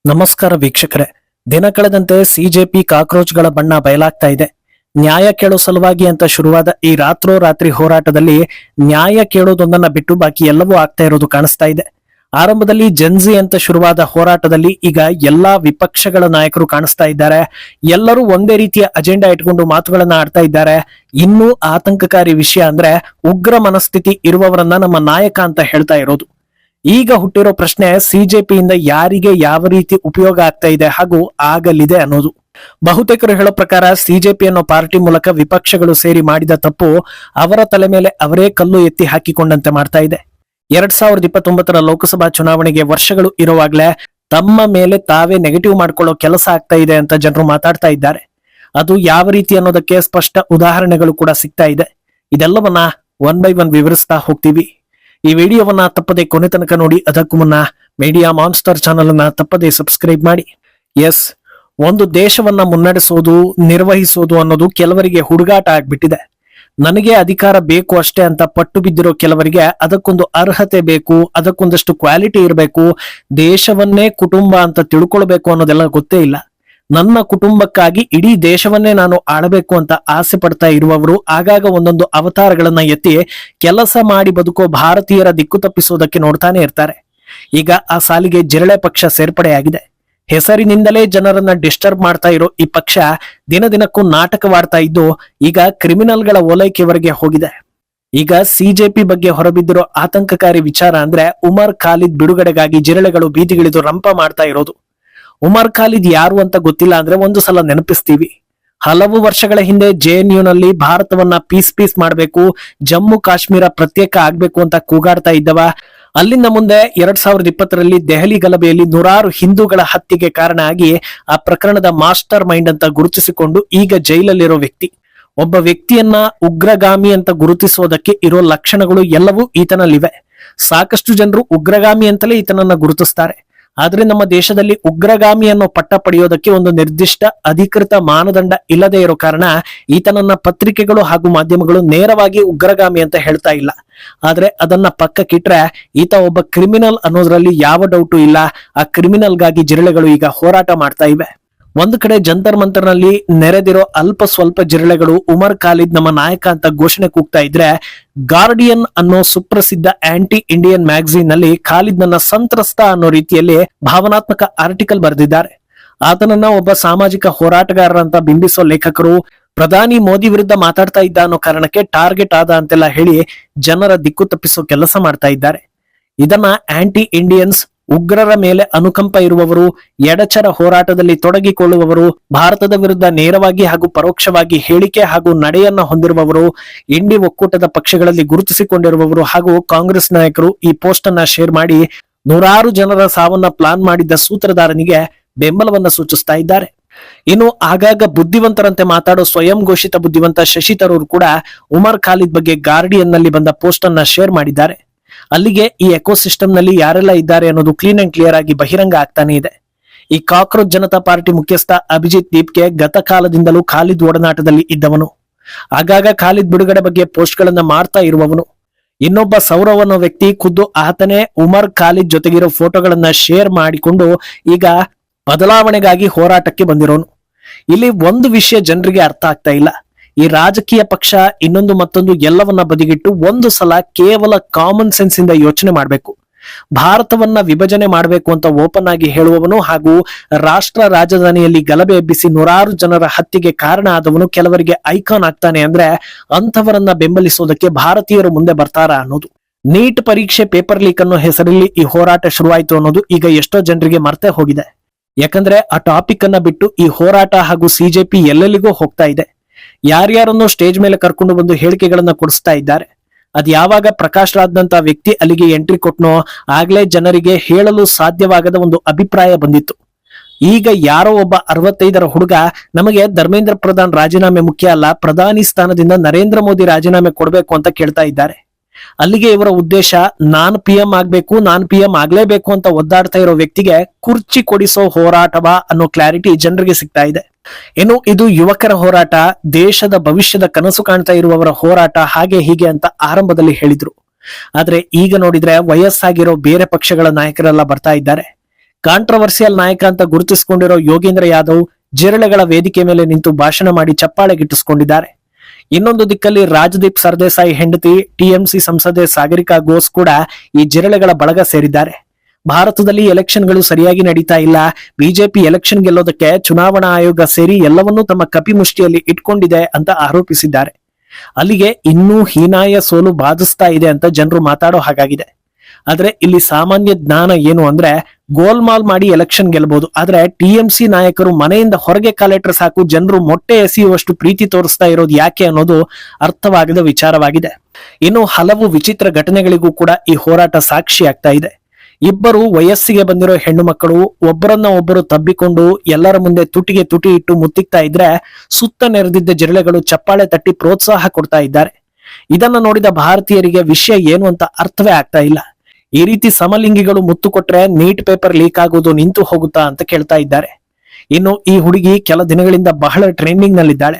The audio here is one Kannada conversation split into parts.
ನಮಸ್ಕಾರ ವೀಕ್ಷಕರೇ. ದಿನ ಕಳೆದಂತೆ ಸಿಜೆಪಿ ಕಾಕ್ರೋಚ್ಗಳ ಬಣ್ಣ ಬಯಲಾಗ್ತಾ ಇದೆ. ನ್ಯಾಯ ಕೇಳೋ ಸಲುವಾಗಿ ಅಂತ ಶುರುವಾದ ಈ ರಾತ್ರೋರಾತ್ರಿ ಹೋರಾಟದಲ್ಲಿ ನ್ಯಾಯ ಕೇಳೋದೊಂದನ್ನ ಬಿಟ್ಟು ಬಾಕಿ ಎಲ್ಲವೂ ಆಗ್ತಾ ಇರೋದು ಕಾಣಿಸ್ತಾ ಇದೆ. ಆರಂಭದಲ್ಲಿ ಜೆನ್ಜಿ ಅಂತ ಶುರುವಾದ ಹೋರಾಟದಲ್ಲಿ ಈಗ ಎಲ್ಲಾ ವಿಪಕ್ಷಗಳ ನಾಯಕರು ಕಾಣಿಸ್ತಾ ಇದ್ದಾರೆ. ಎಲ್ಲರೂ ಒಂದೇ ರೀತಿಯ ಅಜೆಂಡಾ ಇಟ್ಕೊಂಡು ಮಾತುಗಳನ್ನ ಆಡ್ತಾ ಇದ್ದಾರೆ. ಇನ್ನೂ ಆತಂಕಕಾರಿ ವಿಷಯ ಅಂದ್ರೆ ಉಗ್ರ ಮನಸ್ಥಿತಿ ಇರುವವರನ್ನ ನಮ್ಮ ನಾಯಕ ಅಂತ ಹೇಳ್ತಾ ಇರೋದು. ಈಗ ಹುಟ್ಟಿರೋ ಪ್ರಶ್ನೆ, ಸಿಜೆಪಿಯಿಂದ ಯಾರಿಗೆ ಯಾವ ರೀತಿ ಉಪಯೋಗ ಆಗ್ತಾ ಇದೆ ಹಾಗೂ ಆಗಲಿದೆ ಅನ್ನೋದು. ಬಹುತೇಕರು ಹೇಳೋ ಪ್ರಕಾರ ಸಿಜೆಪಿ ಅನ್ನೋ ಪಾರ್ಟಿ ಮೂಲಕ ವಿಪಕ್ಷಗಳು ಸೇರಿ ಮಾಡಿದ ತಪ್ಪು ಅವರ ತಲೆ ಮೇಲೆ ಅವರೇ ಕಲ್ಲು ಎತ್ತಿ ಹಾಕಿಕೊಂಡಂತೆ ಮಾಡ್ತಾ ಇದೆ. 2029ರ ಲೋಕಸಭಾ ಚುನಾವಣೆಗೆ ವರ್ಷಗಳು ಇರುವಾಗ್ಲೇ ತಮ್ಮ ಮೇಲೆ ತಾವೇ ನೆಗೆಟಿವ್ ಮಾಡ್ಕೊಳ್ಳೋ ಕೆಲಸ ಆಗ್ತಾ ಇದೆ ಅಂತ ಜನರು ಮಾತಾಡ್ತಾ ಇದ್ದಾರೆ. ಅದು ಯಾವ ರೀತಿ ಅನ್ನೋದಕ್ಕೆ ಸ್ಪಷ್ಟ ಉದಾಹರಣೆಗಳು ಕೂಡ ಸಿಗ್ತಾ ಇದೆ. ಇದೆಲ್ಲವನ್ನ ಒನ್ ಬೈ ಒನ್ ವಿವರಿಸ್ತಾ ಹೋಗ್ತೀವಿ. ಈ ವಿಡಿಯೋವನ್ನ ತಪ್ಪದೆ ಕೊನೆ ತನಕ ನೋಡಿ. ಅದಕ್ಕೂ ಮುನ್ನ ಮೀಡಿಯಾ ಮಾನ್ಸ್ಟರ್ ಚಾನೆಲ್ ಅನ್ನ ತಪ್ಪದೆ ಸಬ್ಸ್ಕ್ರೈಬ್ ಮಾಡಿ. ಎಸ್, ಒಂದು ದೇಶವನ್ನ ಮುನ್ನಡೆಸೋದು, ನಿರ್ವಹಿಸೋದು ಅನ್ನೋದು ಕೆಲವರಿಗೆ ಹುಡುಗಾಟ ಆಗ್ಬಿಟ್ಟಿದೆ. ನನಗೆ ಅಧಿಕಾರ ಬೇಕು ಅಷ್ಟೇ ಅಂತ ಪಟ್ಟು ಬಿದ್ದಿರೋ ಕೆಲವರಿಗೆ ಅದಕ್ಕೊಂದು ಅರ್ಹತೆ ಬೇಕು, ಅದಕ್ಕೊಂದಷ್ಟು ಕ್ವಾಲಿಟಿ ಇರಬೇಕು, ದೇಶವನ್ನೇ ಕುಟುಂಬ ಅಂತ ತಿಳ್ಕೊಳ್ಬೇಕು ಅನ್ನೋದೆಲ್ಲ ಗೊತ್ತೇ ಇಲ್ಲ. ನನ್ನ ಕುಟುಂಬಕ್ಕಾಗಿ ಇಡೀ ದೇಶವನ್ನೇ ನಾನು ಆಳಬೇಕು ಅಂತ ಆಸೆ ಪಡ್ತಾ ಇರುವವರು ಆಗಾಗ ಒಂದೊಂದು ಅವತಾರಗಳನ್ನ ಎತ್ತಿ ಕೆಲಸ ಮಾಡಿ ಬದುಕೋ ಭಾರತೀಯರ ದಿಕ್ಕು ತಪ್ಪಿಸೋದಕ್ಕೆ ನೋಡ್ತಾನೆ ಇರ್ತಾರೆ. ಈಗ ಆ ಸಾಲಿಗೆ ಜಿರಳೆ ಪಕ್ಷ ಸೇರ್ಪಡೆಯಾಗಿದೆ. ಹೆಸರಿನಿಂದಲೇ ಜನರನ್ನ ಡಿಸ್ಟರ್ಬ್ ಮಾಡ್ತಾ ಇರೋ ಈ ಪಕ್ಷ ದಿನ ದಿನಕ್ಕೂ ನಾಟಕವಾಡ್ತಾ ಇದ್ದು ಈಗ ಕ್ರಿಮಿನಲ್ಗಳ ಓಲೈಕೆವರೆಗೆ ಹೋಗಿದೆ. ಈಗ ಸಿಜೆಪಿ ಬಗ್ಗೆ ಹೊರಬಿದ್ದಿರೋ ಆತಂಕಕಾರಿ ವಿಚಾರ ಅಂದ್ರೆ ಉಮರ್ ಖಾಲಿದ್ ಬಿಡುಗಡೆಗಾಗಿ ಜಿರಳೆಗಳು ಬೀದಿಗಿಳಿದು ರಂಪ ಮಾಡ್ತಾ ಇರೋದು. ಉಮರ್ ಖಾಲಿದ್ ಯಾರು ಅಂತ ಗೊತ್ತಿಲ್ಲ ಅಂದ್ರೆ ಒಂದು ಸಲ ನೆನಪಿಸ್ತೀವಿ. ಹಲವು ವರ್ಷಗಳ ಹಿಂದೆ JNU ನಲ್ಲಿ ಭಾರತವನ್ನ ಪೀಸ್ ಮಾಡಬೇಕು, ಜಮ್ಮು ಕಾಶ್ಮೀರ ಪ್ರತ್ಯೇಕ ಆಗ್ಬೇಕು ಅಂತ ಕೂಗಾಡ್ತಾ ಇದ್ದವ. ಅಲ್ಲಿಂದ ಮುಂದೆ 2020ರಲ್ಲಿ ದೆಹಲಿ ಗಲಭೆಯಲ್ಲಿ ನೂರಾರು ಹಿಂದೂಗಳ ಹತ್ಯೆಗೆ ಕಾರಣ ಆಗಿ ಆ ಪ್ರಕರಣದ ಮಾಸ್ಟರ್ ಮೈಂಡ್ ಅಂತ ಗುರುತಿಸಿಕೊಂಡು ಈಗ ಜೈಲಲ್ಲಿರೋ ವ್ಯಕ್ತಿ. ಒಬ್ಬ ವ್ಯಕ್ತಿಯನ್ನ ಉಗ್ರಗಾಮಿ ಅಂತ ಗುರುತಿಸೋದಕ್ಕೆ ಇರೋ ಲಕ್ಷಣಗಳು ಎಲ್ಲವೂ ಈತನಲ್ಲಿವೆ. ಸಾಕಷ್ಟು ಜನರು ಉಗ್ರಗಾಮಿ ಅಂತಲೇ ಈತನನ್ನ ಗುರುತಿಸ್ತಾರೆ. ಆದ್ರೆ ನಮ್ಮ ದೇಶದಲ್ಲಿ ಉಗ್ರಗಾಮಿ ಅನ್ನೋ ಪಟ್ಟ ಪಡೆಯೋದಕ್ಕೆ ಒಂದು ನಿರ್ದಿಷ್ಟ ಅಧಿಕೃತ ಮಾನದಂಡ ಇಲ್ಲದೆ ಇರೋ ಕಾರಣ ಈತನನ್ನ ಪತ್ರಿಕೆಗಳು ಹಾಗೂ ಮಾಧ್ಯಮಗಳು ನೇರವಾಗಿ ಉಗ್ರಗಾಮಿ ಅಂತ ಹೇಳ್ತಾ ಇಲ್ಲ. ಆದ್ರೆ ಅದನ್ನ ಪಕ್ಕಕ್ಕಿಟ್ರೆ ಈತ ಒಬ್ಬ ಕ್ರಿಮಿನಲ್ ಅನ್ನೋದ್ರಲ್ಲಿ ಯಾವ ಡೌಟು ಇಲ್ಲ. ಆ ಕ್ರಿಮಿನಲ್ಗಾಗಿ ಜಿರಳೆಗಳು ಈಗ ಹೋರಾಟ ಮಾಡ್ತಾ ಇವೆ. ಒಂದು ಕಡೆ ಜಂತರ್ ಮಂತರ್ನಲ್ಲಿ ನೆರೆದಿರೋ ಅಲ್ಪ ಸ್ವಲ್ಪ ಜಿರಳೆಗಳು ಉಮರ್ ಖಾಲಿದ್ ನಮ್ಮ ನಾಯಕ ಅಂತ ಘೋಷಣೆ ಕೂಗ್ತಾ ಇದ್ರೆ, ಗಾರ್ಡಿಯನ್ ಅನ್ನೋ ಸುಪ್ರಸಿದ್ಧ ಆಂಟಿ ಇಂಡಿಯನ್ ಮ್ಯಾಗಝೀನ್ ನಲ್ಲಿ ಖಾಲಿದ್ ನನ್ನ ಸಂತ್ರಸ್ತ ಅನ್ನೋ ರೀತಿಯಲ್ಲಿ ಭಾವನಾತ್ಮಕ ಆರ್ಟಿಕಲ್ ಬರೆದಿದ್ದಾರೆ. ಆತನನ್ನ ಒಬ್ಬ ಸಾಮಾಜಿಕ ಹೋರಾಟಗಾರರಂತ ಬಿಂಬಿಸೋ ಲೇಖಕರು ಪ್ರಧಾನಿ ಮೋದಿ ವಿರುದ್ಧ ಮಾತಾಡ್ತಾ ಇದ್ದ ಅನ್ನೋ ಕಾರಣಕ್ಕೆ ಟಾರ್ಗೆಟ್ ಆದ ಅಂತೆಲ್ಲ ಹೇಳಿ ಜನರ ದಿಕ್ಕು ತಪ್ಪಿಸೋ ಕೆಲಸ ಮಾಡ್ತಾ ಇದ್ದಾರೆ. ಇದನ್ನ ಆಂಟಿ ಇಂಡಿಯನ್ಸ್, ಉಗ್ರರ ಮೇಲೆ ಅನುಕಂಪ ಇರುವವರು, ಎಡಚರ ಹೋರಾಟದಲ್ಲಿ ತೊಡಗಿಕೊಳ್ಳುವವರು, ಭಾರತದ ವಿರುದ್ಧ ನೇರವಾಗಿ ಹಾಗೂ ಪರೋಕ್ಷವಾಗಿ ಹೇಳಿಕೆ ಹಾಗೂ ನಡೆಯನ್ನ ಹೊಂದಿರುವವರು, ಇಂಡಿ ಒಕ್ಕೂಟದ ಪಕ್ಷಗಳಲ್ಲಿ ಗುರುತಿಸಿಕೊಂಡಿರುವವರು ಹಾಗೂ ಕಾಂಗ್ರೆಸ್ ನಾಯಕರು ಈ ಪೋಸ್ಟ್ ಅನ್ನ ಶೇರ್ ಮಾಡಿ ನೂರಾರು ಜನರ ಸಾವನ್ನ ಪ್ಲಾನ್ ಮಾಡಿದ್ದ ಸೂತ್ರಧಾರನಿಗೆ ಬೆಂಬಲವನ್ನ ಸೂಚಿಸ್ತಾ ಇದ್ದಾರೆ. ಇನ್ನು ಆಗಾಗ ಬುದ್ಧಿವಂತರಂತೆ ಮಾತಾಡೋ ಸ್ವಯಂ ಘೋಷಿತ ಬುದ್ಧಿವಂತ ಶಶಿ ತರೂರ್ ಕೂಡ ಉಮರ್ ಖಾಲಿದ್ ಬಗ್ಗೆ ಗಾರ್ಡಿಯನ್ ನಲ್ಲಿ ಬಂದ ಪೋಸ್ಟ್ ಅನ್ನ ಶೇರ್ ಮಾಡಿದ್ದಾರೆ. ಅಲ್ಲಿಗೆ ಈ ಎಕೋಸಿಸ್ಟಮ್ ನಲ್ಲಿ ಯಾರೆಲ್ಲ ಇದ್ದಾರೆ ಅನ್ನೋದು ಕ್ಲೀನ್ ಅಂಡ್ ಕ್ಲಿಯರ್ ಆಗಿ ಬಹಿರಂಗ ಆಗ್ತಾನೆ ಇದೆ. ಈ ಕಾಕ್ರೋಚ್ ಜನತಾ ಪಾರ್ಟಿ ಮುಖ್ಯಸ್ಥ ಅಭಿಜಿತ್ ದೀಪ್ಗೆ ಗತ ಕಾಲದಿಂದಲೂ ಖಾಲಿದ್ ಒಡನಾಟದಲ್ಲಿ ಇದ್ದವನು. ಆಗಾಗ ಖಾಲಿದ್ ಬಿಡುಗಡೆ ಬಗ್ಗೆ ಪೋಸ್ಟ್ ಗಳನ್ನ ಮಾಡ್ತಾ ಇರುವವನು. ಇನ್ನೊಬ್ಬ ಸೌರವ್ ಅನ್ನೋ ವ್ಯಕ್ತಿ ಖುದ್ದು ಆತನೇ ಉಮರ್ ಖಾಲಿದ್ ಜೊತೆಗಿರೋ ಫೋಟೋಗಳನ್ನ ಶೇರ್ ಮಾಡಿಕೊಂಡು ಈಗ ಬದಲಾವಣೆಗಾಗಿ ಹೋರಾಟಕ್ಕೆ ಬಂದಿರೋನು. ಇಲ್ಲಿ ಒಂದು ವಿಷಯ ಜನರಿಗೆ ಅರ್ಥ ಆಗ್ತಾ ಇಲ್ಲ. ಈ ರಾಜಕೀಯ ಪಕ್ಷ ಇನ್ನೊಂದು ಮತ್ತೊಂದು ಎಲ್ಲವನ್ನ ಬದಿಗಿಟ್ಟು ಒಂದು ಸಲ ಕೇವಲ ಕಾಮನ್ ಸೆನ್ಸ್ ಇಂದ ಯೋಚನೆ ಮಾಡಬೇಕು. ಭಾರತವನ್ನ ವಿಭಜನೆ ಮಾಡಬೇಕು ಅಂತ ಓಪನ್ ಆಗಿ ಹೇಳುವವನು ಹಾಗೂ ರಾಷ್ಟ್ರ ರಾಜಧಾನಿಯಲ್ಲಿ ಗಲಭೆ ಎಬ್ಬಿಸಿ ನೂರಾರು ಜನರ ಹತ್ಯೆಗೆ ಕಾರಣ ಆದವನು ಕೆಲವರಿಗೆ ಐಕಾನ್ ಆಗ್ತಾನೆ ಅಂದ್ರೆ ಅಂಥವರನ್ನ ಬೆಂಬಲಿಸೋದಕ್ಕೆ ಭಾರತೀಯರು ಮುಂದೆ ಬರ್ತಾರಾ ಅನ್ನೋದು. ನೀಟ್ ಪರೀಕ್ಷೆ ಪೇಪರ್ ಲೀಕ್ ಅನ್ನೋ ಹೆಸರಲ್ಲಿ ಈ ಹೋರಾಟ ಶುರುವಾಯಿತು ಅನ್ನೋದು ಈಗ ಎಷ್ಟೋ ಜನರಿಗೆ ಮರ್ತೇ ಹೋಗಿದೆ. ಯಾಕಂದ್ರೆ ಆ ಟಾಪಿಕ್ ಅನ್ನ ಬಿಟ್ಟು ಈ ಹೋರಾಟ ಹಾಗೂ ಸಿಜೆಪಿ ಎಲ್ಲೆಲ್ಲಿಗೂ ಹೋಗ್ತಾ ಇದೆ. ಯಾರ್ಯಾರನ್ನೋ ಸ್ಟೇಜ್ ಮೇಲೆ ಕರ್ಕೊಂಡು ಬಂದು ಹೇಳಿಕೆಗಳನ್ನ ಕೊಡಿಸ್ತಾ ಇದ್ದಾರೆ. ಅದ್ ಯಾವಾಗ ಪ್ರಕಾಶ್ ರಾಜ್ನಂತ ವ್ಯಕ್ತಿ ಅಲ್ಲಿಗೆ ಎಂಟ್ರಿ ಕೊಟ್ನೋ ಆಗ್ಲೇ ಜನರಿಗೆ ಹೇಳಲು ಸಾಧ್ಯವಾಗದ ಒಂದು ಅಭಿಪ್ರಾಯ ಬಂದಿತ್ತು. ಈಗ ಯಾರೋ ಒಬ್ಬ 65ರ ಹುಡುಗ ನಮಗೆ ಧರ್ಮೇಂದ್ರ ಪ್ರಧಾನ್ ರಾಜೀನಾಮೆ ಮುಖ್ಯ ಅಲ್ಲ, ಪ್ರಧಾನಿ ಸ್ಥಾನದಿಂದ ನರೇಂದ್ರ ಮೋದಿ ರಾಜೀನಾಮೆ ಕೊಡ್ಬೇಕು ಅಂತ ಕೇಳ್ತಾ ಇದ್ದಾರೆ. ಅಲ್ಲಿಗೆ ಇವರ ಉದ್ದೇಶ ನಾನ್ PM ಆಗ್ಬೇಕು, ನಾನ್ PM ಆಗ್ಲೇಬೇಕು ಅಂತ ಒದ್ದಾಡ್ತಾ ಇರೋ ವ್ಯಕ್ತಿಗೆ ಕುರ್ಚಿ ಕೊಡಿಸೋ ಹೋರಾಟವಾ ಅನ್ನೋ ಕ್ಲಾರಿಟಿ ಜನರಿಗೆ ಸಿಗ್ತಾ ಇದೆ. ಇನ್ನು ಇದು ಯುವಕರ ಹೋರಾಟ, ದೇಶದ ಭವಿಷ್ಯದ ಕನಸು ಕಾಣ್ತಾ ಇರುವವರ ಹೋರಾಟ, ಹಾಗೆ ಹೀಗೆ ಅಂತ ಆರಂಭದಲ್ಲಿ ಹೇಳಿದ್ರು. ಆದ್ರೆ ಈಗ ನೋಡಿದ್ರೆ ವಯಸ್ಸಾಗಿರೋ ಬೇರೆ ಪಕ್ಷಗಳ ನಾಯಕರೆಲ್ಲ ಬರ್ತಾ ಇದ್ದಾರೆ. ಕಾಂಟ್ರವರ್ಸಿಯಲ್ ನಾಯಕ ಅಂತ ಗುರುತಿಸಿಕೊಂಡಿರೋ ಯೋಗೇಂದ್ರ ಯಾದವ್ ಜಿರಳೆಗಳ ವೇದಿಕೆ ಮೇಲೆ ನಿಂತು ಭಾಷಣ ಮಾಡಿ ಚಪ್ಪಾಳೆ ಗಿಟ್ಟಿಸಿಕೊಂಡಿದ್ದಾರೆ. ಇನ್ನೊಂದು ದಿಕ್ಕಲ್ಲಿ ರಾಜದೀಪ್ ಸರ್ದೇಸಾಯಿ ಹೆಂಡತಿ ಟಿಎಂಸಿ ಸಂಸದೆ ಸಾಗರಿಕಾ ಘೋಷ್ ಕೂಡ ಈ ಜಿರಳೆಗಳ ಬಳಗ ಸೇರಿದ್ದಾರೆ. ಭಾರತದಲ್ಲಿ ಎಲೆಕ್ಷನ್ಗಳು ಸರಿಯಾಗಿ ನಡೀತಾ ಇಲ್ಲ, ಬಿಜೆಪಿ ಎಲೆಕ್ಷನ್ ಗೆಲ್ಲೋದಕ್ಕೆ ಚುನಾವಣಾ ಆಯೋಗ ಸೇರಿ ಎಲ್ಲವನ್ನೂ ತಮ್ಮ ಕಪಿಮುಷ್ಟಿಯಲ್ಲಿ ಇಟ್ಕೊಂಡಿದೆ ಅಂತ ಆರೋಪಿಸಿದ್ದಾರೆ. ಅಲ್ಲಿಗೆ ಇನ್ನೂ ಹೀನಾಯ ಸೋಲು ಬಾಧಿಸ್ತಾ ಇದೆ ಅಂತ ಜನರು ಮಾತಾಡೋ ಹಾಗಾಗಿದೆ. ಆದ್ರೆ ಇಲ್ಲಿ ಸಾಮಾನ್ಯ ಜ್ಞಾನ ಏನು ಅಂದ್ರೆ, ಗೋಲ್ಮಾಲ್ ಮಾಡಿ ಎಲೆಕ್ಷನ್ ಗೆಲ್ಲಬಹುದು, ಆದ್ರೆ ಟಿಎಂಸಿ ನಾಯಕರು ಮನೆಯಿಂದ ಹೊರಗೆ ಕಾಲಿಟ್ರೆ ಸಾಕು ಜನರು ಮೊಟ್ಟೆ ಎಸೆಯುವಷ್ಟು ಪ್ರೀತಿ ತೋರಿಸ್ತಾ ಇರೋದು ಯಾಕೆ ಅನ್ನೋದು ಅರ್ಥವಾಗದ ವಿಚಾರವಾಗಿದೆ. ಇನ್ನು ಹಲವು ವಿಚಿತ್ರ ಘಟನೆಗಳಿಗೂ ಕೂಡ ಈ ಹೋರಾಟ ಸಾಕ್ಷಿಯಾಗ್ತಾ ಇದೆ. ಇಬ್ಬರು ವಯಸ್ಸಿಗೆ ಬಂದಿರೋ ಹೆಣ್ಣು ಮಕ್ಕಳು ಒಬ್ಬರನ್ನ ಒಬ್ಬರು ತಬ್ಬಿಕೊಂಡು ಎಲ್ಲರ ಮುಂದೆ ತುಟಿಗೆ ತುಟಿ ಇಟ್ಟು ಮುತ್ತಿಕ್ತಾ ಇದ್ರೆ ಸುತ್ತ ನೆರೆದಿದ್ದ ಜಿರಳೆಗಳು ಚಪ್ಪಾಳೆ ತಟ್ಟಿ ಪ್ರೋತ್ಸಾಹ ಕೊಡ್ತಾ ಇದ್ದಾರೆ. ಇದನ್ನ ನೋಡಿದ ಭಾರತೀಯರಿಗೆ ವಿಷಯ ಏನು ಅಂತ ಅರ್ಥವೇ ಆಗ್ತಾ ಇಲ್ಲ. ಈ ರೀತಿ ಸಮಲಿಂಗಿಗಳು ಮುತ್ತು ಕೊಟ್ರೆ ನೀಟ್ ಪೇಪರ್ ಲೀಕ್ ಆಗೋದು ನಿಂತು ಹೋಗುತ್ತಾ ಅಂತ ಕೇಳ್ತಾ ಇದ್ದಾರೆ. ಇನ್ನು ಈ ಹುಡುಗಿ ಕೆಲ ದಿನಗಳಿಂದ ಬಹಳ ಟ್ರೆಂಡಿಂಗ್ ನಲ್ಲಿದ್ದಾಳೆ.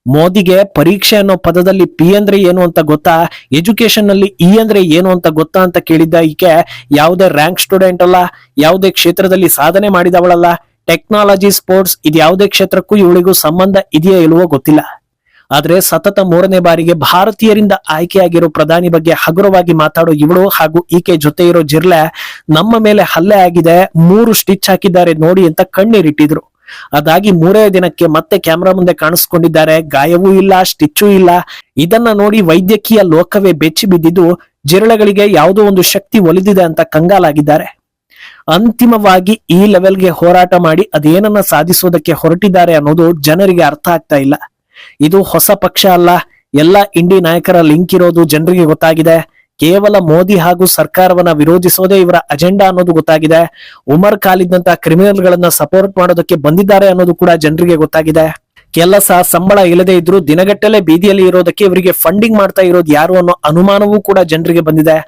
ಮೋದಿಗೆ ಪರೀಕ್ಷೆ ಅನ್ನೋ ಪದದಲ್ಲಿ ಪಿ ಅಂದ್ರೆ ಏನು ಅಂತ ಗೊತ್ತಾ, ಎಜುಕೇಶನ್ ನಲ್ಲಿ ಇ ಅಂದ್ರೆ ಏನು ಅಂತ ಗೊತ್ತಾ ಅಂತ ಕೇಳಿದ್ದ ಈಕೆ ಯಾವುದೇ ರ್ಯಾಂಕ್ ಸ್ಟೂಡೆಂಟ್ ಅಲ್ಲ, ಯಾವುದೇ ಕ್ಷೇತ್ರದಲ್ಲಿ ಸಾಧನೆ ಮಾಡಿದವಳಲ್ಲ, ಟೆಕ್ನಾಲಜಿ ಸ್ಪೋರ್ಟ್ಸ್ ಇದು ಯಾವುದೇ ಕ್ಷೇತ್ರಕ್ಕೂ ಇವಳಿಗೂ ಸಂಬಂಧ ಇದೆಯೋ ಇಲ್ವೋ ಗೊತ್ತಿಲ್ಲ. ಆದ್ರೆ ಸತತ 3ನೇ ಬಾರಿಗೆ ಭಾರತೀಯರಿಂದ ಆಯ್ಕೆಯಾಗಿರೋ ಪ್ರಧಾನಿ ಬಗ್ಗೆ ಹಗುರವಾಗಿ ಮಾತಾಡೋ ಇವಳು ಹಾಗೂ ಈಕೆ ಜೊತೆ ಇರೋ ಜಿರ್ಲೆ ನಮ್ಮ ಮೇಲೆ ಹಲ್ಲೆ ಆಗಿದೆ, 3 ಸ್ಟಿಚ್ ಹಾಕಿದ್ದಾರೆ ನೋಡಿ ಅಂತ ಕಣ್ಣೀರಿಟ್ಟಿದ್ರು. ಅದಾಗಿ 3ನೇ ದಿನಕ್ಕೆ ಮತ್ತೆ ಕ್ಯಾಮೆರಾ ಮುಂದೆ ಕಾಣಿಸ್ಕೊಂಡಿದ್ದಾರೆ, ಗಾಯವೂ ಇಲ್ಲ, ಸ್ಟಿಚ್ಚೂ ಇಲ್ಲ. ಇದನ್ನ ನೋಡಿ ವೈದ್ಯಕೀಯ ಲೋಕವೇ ಬೆಚ್ಚಿ ಬಿದ್ದಿದ್ದು ಜಿರಳೆಗಳಿಗೆ ಯಾವುದೋ ಒಂದು ಶಕ್ತಿ ಒಲಿದಿದೆ ಅಂತ ಕಂಗಾಲಾಗಿದ್ದಾರೆ. ಅಂತಿಮವಾಗಿ ಈ ಲೆವೆಲ್ಗೆ ಹೋರಾಟ ಮಾಡಿ ಅದೇನನ್ನ ಸಾಧಿಸೋದಕ್ಕೆ ಹೊರಟಿದ್ದಾರೆ ಅನ್ನೋದು ಜನರಿಗೆ ಅರ್ಥ ಆಗ್ತಾ ಇಲ್ಲ. ಇದು ಹೊಸ ಪಕ್ಷ ಅಲ್ಲ, ಎಲ್ಲ ಇಂಡಿ ನಾಯಕರ ಲಿಂಕ್ ಇರೋದು ಜನರಿಗೆ ಗೊತ್ತಾಗಿದೆ. ಕೇವಲ ಮೋದಿ ಹಾಗೂ ಸರ್ಕಾರವನ್ನ ವಿರೋಧಿಸೋದೇ ಇವರ ಅಜೆಂಡಾ ಅನ್ನೋದು ಗೊತ್ತಾಗಿದೆ. ಉಮರ್ ಖಾಲಿದ್ನಂತ ಕ್ರಿಮಿನಲ್ ಗಳನ್ನ ಸಪೋರ್ಟ್ ಮಾಡೋದಕ್ಕೆ ಬಂದಿದ್ದಾರೆ ಅನ್ನೋದು ಕೂಡ ಜನರಿಗೆ ಗೊತ್ತಾಗಿದೆ. ಕೆಲಸ ಸಂಬಳ ಇಲ್ಲದೆ ಇದ್ರು ದಿನಗಟ್ಟಲೆ ಬೀದಿಯಲ್ಲಿ ಇರೋದಕ್ಕೆ ಇವರಿಗೆ ಫಂಡಿಂಗ್ ಮಾಡ್ತಾ ಇರೋದು ಯಾರು ಅನ್ನೋ ಅನುಮಾನವೂ ಕೂಡ ಜನರಿಗೆ ಬಂದಿದೆ.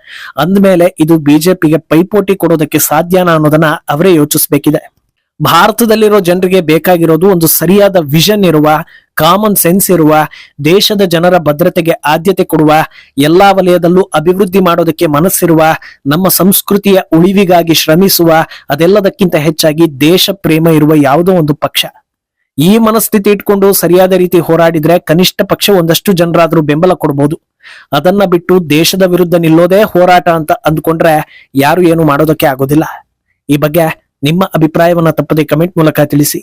ಅಂದ್ಮೇಲೆ ಇದು ಬಿಜೆಪಿಗೆ ಪೈಪೋಟಿ ಕೊಡೋದಕ್ಕೆ ಸಾಧ್ಯನಾ ಅನ್ನೋದನ್ನ ಅವರೇ ಯೋಚಿಸಬೇಕಿದೆ. ಭಾರತದಲ್ಲಿರೋ ಜನರಿಗೆ ಬೇಕಾಗಿರೋದು ಒಂದು ಸರಿಯಾದ ವಿಷನ್ ಇರುವ, ಕಾಮನ್ ಸೆನ್ಸ್ ಇರುವ, ದೇಶದ ಜನರ ಭದ್ರತೆಗೆ ಆದ್ಯತೆ ಕೊಡುವ, ಎಲ್ಲಾ ವಲಯದಲ್ಲೂ ಅಭಿವೃದ್ಧಿ ಮಾಡೋದಕ್ಕೆ ಮನಸ್ಸಿರುವ, ನಮ್ಮ ಸಂಸ್ಕೃತಿಯ ಉಳಿವಿಗಾಗಿ ಶ್ರಮಿಸುವ, ಅದೆಲ್ಲದಕ್ಕಿಂತ ಹೆಚ್ಚಾಗಿ ದೇಶ ಪ್ರೇಮ ಇರುವ ಯಾವುದೋ ಒಂದು ಪಕ್ಷ. ಈ ಮನಸ್ಥಿತಿ ಇಟ್ಕೊಂಡು ಸರಿಯಾದ ರೀತಿ ಹೋರಾಡಿದ್ರೆ ಕನಿಷ್ಠ ಪಕ್ಷ ಒಂದಷ್ಟು ಜನರಾದ್ರೂ ಬೆಂಬಲ ಕೊಡಬಹುದು. ಅದನ್ನ ಬಿಟ್ಟು ದೇಶದ ವಿರುದ್ಧ ನಿಲ್ಲೋದೇ ಹೋರಾಟ ಅಂತ ಅಂದ್ಕೊಂಡ್ರೆ ಯಾರು ಏನು ಮಾಡೋದಕ್ಕೆ ಆಗೋದಿಲ್ಲ. ಈ ಬಗ್ಗೆ ನಿಮ್ಮ ಅಭಿಪ್ರಾಯವನ್ನ ತಪ್ಪದೆ ಕಮೆಂಟ್ ಮೂಲಕ ತಿಳಿಸಿ.